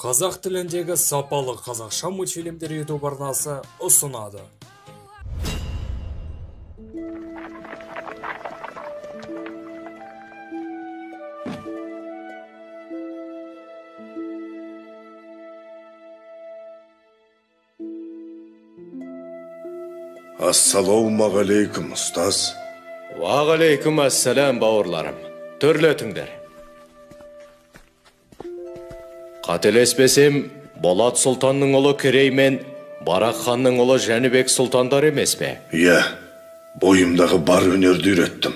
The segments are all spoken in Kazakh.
Қазақ тіліндегі сапалы қазақша мультфильмдер YouTube арнасы ұсынады. Ассалаумағалейкум, ұстаз. Уағалейкум ассалам, бауырларым. Төрлетіңдер. Қателеспесем, Болат Сұлтанның ұлы Керей мен Барақ ханның ұлы Жәнібек сұлтандар емес пе? Иә, бойымдағы бар өнерді үйреттім.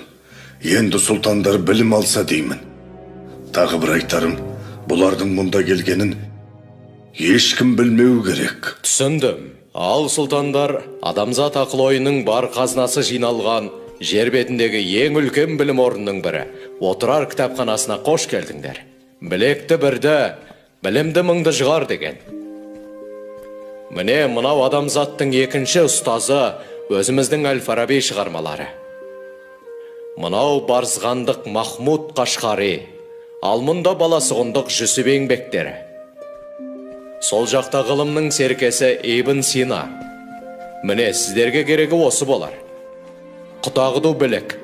Енді сұлтандар білім алса деймін. Тағы бір айтарым, бұлардың мұнда келгенін ешкім білмеу керек. Түсіндім. Ал сұлтандар адамзат ақыл ойының бар қазынасы жиналған жер бетіндегі ең үлкен білім орнының бірі отырар кітапханасына қош келдіңдер. Білекті бірді, білімді мыңды жығар деген. Міне мынау адамзаттың екінші ұстазы өзіміздің Әл-Фараби шығармалары. Мынау Барзғандық Махмуд Қашқари, ал мұнда Баласығындық Жүсіп еңбектері. Сол жақта ғылымның серкесі Ибн Сина. Міне сіздерге керегі осы болар. Құтағыду білік.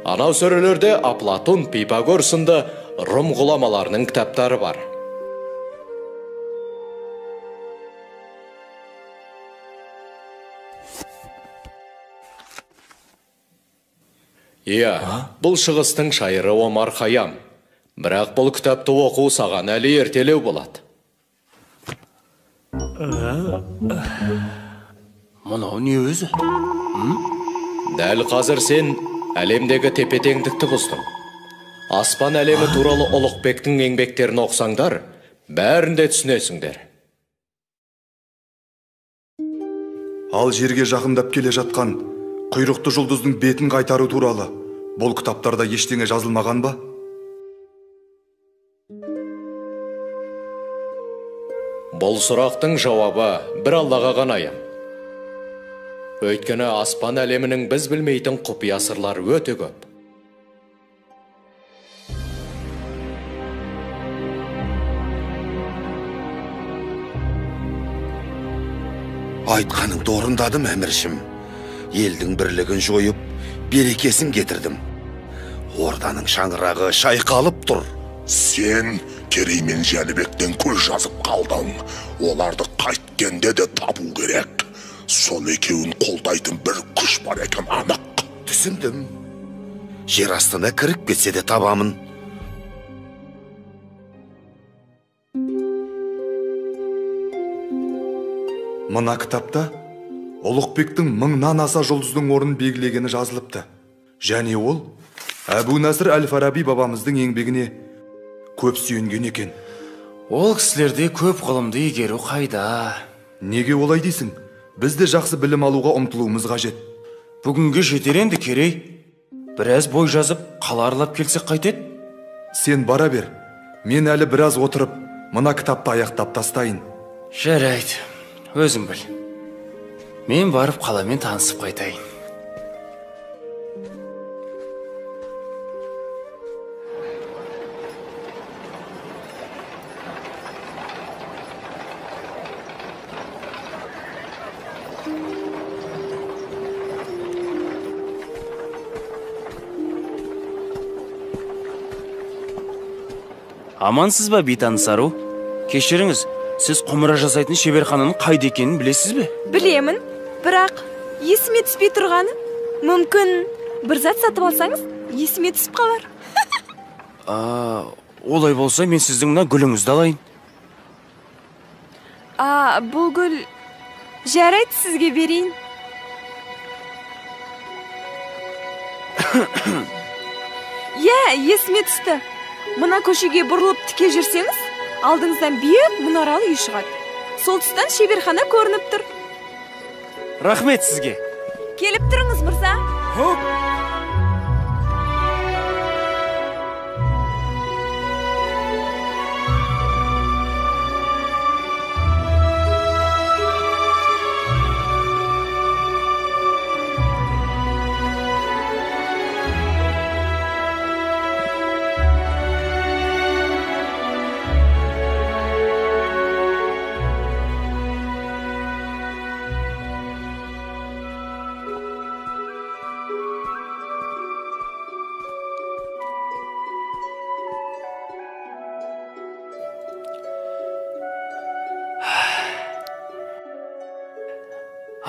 Анау сөрелерде Аплатон, Пифагор сынды Рум ғұламаларының кітаптары бар. Иә, бұл шығыстың шайыры Омар Хайям. Бірақ бұл кітапты оқу саған әлі ертелеу болады. Мұнау не өзі? Дәл қазір сен әлемдегі тепе-теңдікті бұздың. Аспан әлемі туралы Ұлықбектің еңбектерін оқсаңдар, бәрінде түсінесіңдер. Ал жерге жақындап келе жатқан құйрықты жұлдыздың бетін қайтару туралы бұл кітаптарда ештеңе жазылмаған ба? Бұл сұрақтың жауабы бір Аллаға ғана аян. Өйткені аспан әлемінің біз білмейтін құпия сырлары өте көп. Айтқаныңды орындадым, әміршім. Елдің бірлігін жойып, берекесін кетірдім. Орданың шаңырағы шайқалып тұр. Сен Керей мен Жәнібектен көз жазып қалдың. Оларды қайткенде де табу керек. Сол екеуін қолдайтын бір күш бар екен анық. Түсіндім. Жер астына кіріп кетсе де табамын. Мына кітапта Ұлықбектің мыңнан аса жұлдыздың орнын белгілегені жазылыпты. Және ол Әбу Насыр Әл-Фараби бабамыздың еңбегіне көп сүйенген екен. Ол кісілерде көп ғылымды игеру қайда? Неге олай дейсің? Біз де жақсы білім алуға ұмтылуымыз қажет. Бүгінге жетер енді Керей. Біраз бой жазып, қала аралап келсек қайтеді? Сен бара бер. Мен әлі біраз отырып, мына кітапты аяқтап тастайын. Жарайды, өзің біл. Мен барып қаламен танысып қайтайын. Амансыз ба, бейтаныс ару? Кешіріңіз, сіз құмыра жасайтын шеберхананың қайда екенін білесіз бе? Білемін, бірақ есіме түспей тұрғаны. Мүмкін бір зат сатып алсаңыз, есіме түсіп қалар. Олай болса, мен сіздің мына гүліңізді алайын. Бұл гүл жарайды, сізге берейін. Иә, есіме түсті. Мына көшеге бұрылып тіке жүрсеңіз, алдыңыздан биік мұнаралы үй шығады. Сол тұстан шеберхана көрініп тұр. Рахмет сізге. Келіп тұрыңыз, мырза. Хоп!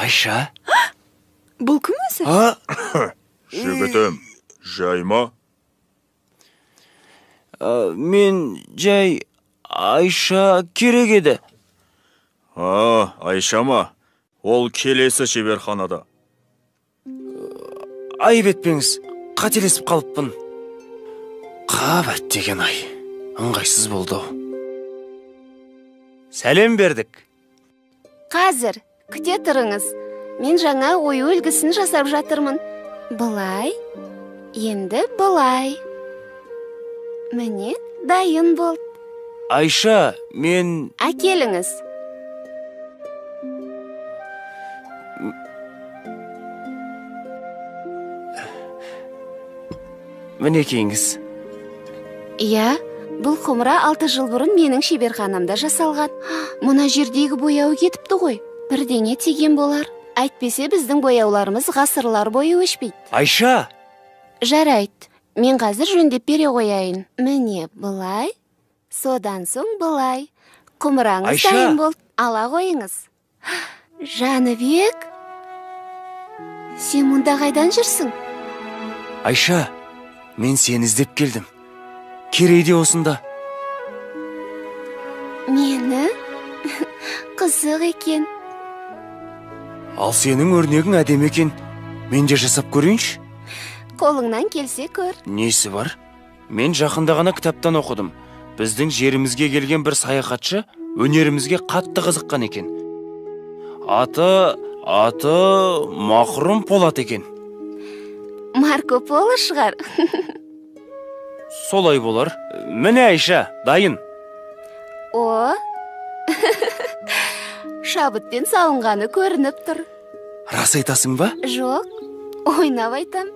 Айша? Бұл кім өзі? Жігітім, жайма? Мен жай Айша керек еді. Айша ма? Ол келесі шеберханада. Айып етпеңіз, қателесіп қалыппын. Қабат деген ай, ыңғайсыз болды. Сәлем бердік. Қазір, күте тұрыңыз. Мен жаңа ою үлгісін жасап жатырмын. Былай, енді былай. Міне, дайын болды. Айша, мен... Әкеліңіз. Мінекейіңіз. Иә, бұл құмыра 6 жыл бұрын менің шеберханамда жасалған. Мұна жердегі бояуы кетіпті ғой. Бірдеңе тиген болар. Әйтпесе біздің бояуларымыз ғасырлар бойы өшпейді. Айша! Жарайды. Мен қазір жөндеп бере қояйын. Міне былай, содан соң былай. Құмыраңыз Айша! дайын болды. Ала қойыңыз. Жаныбек, сен мұнда қайдан жүрсің? Айша, мен сені іздеп келдім. Керейде осында. Мені? Қызық екен. Ал сенің өрнегің әдемі екен. Мен де жасап көрейінші. Қолыңнан келсе көр. Несі бар? Мен жақында ғана кітаптан оқыдым. Біздің жерімізге келген бір саяхатшы өнерімізге қатты қызыққан екен. Аты Мақұрым Полат екен. Марко Поло шығар. Солай болар. Міне Айша, дайын. О, шабытпен салынғаны көрініп тұр. Рас айтасың ба? Жоқ, ойнап айтам.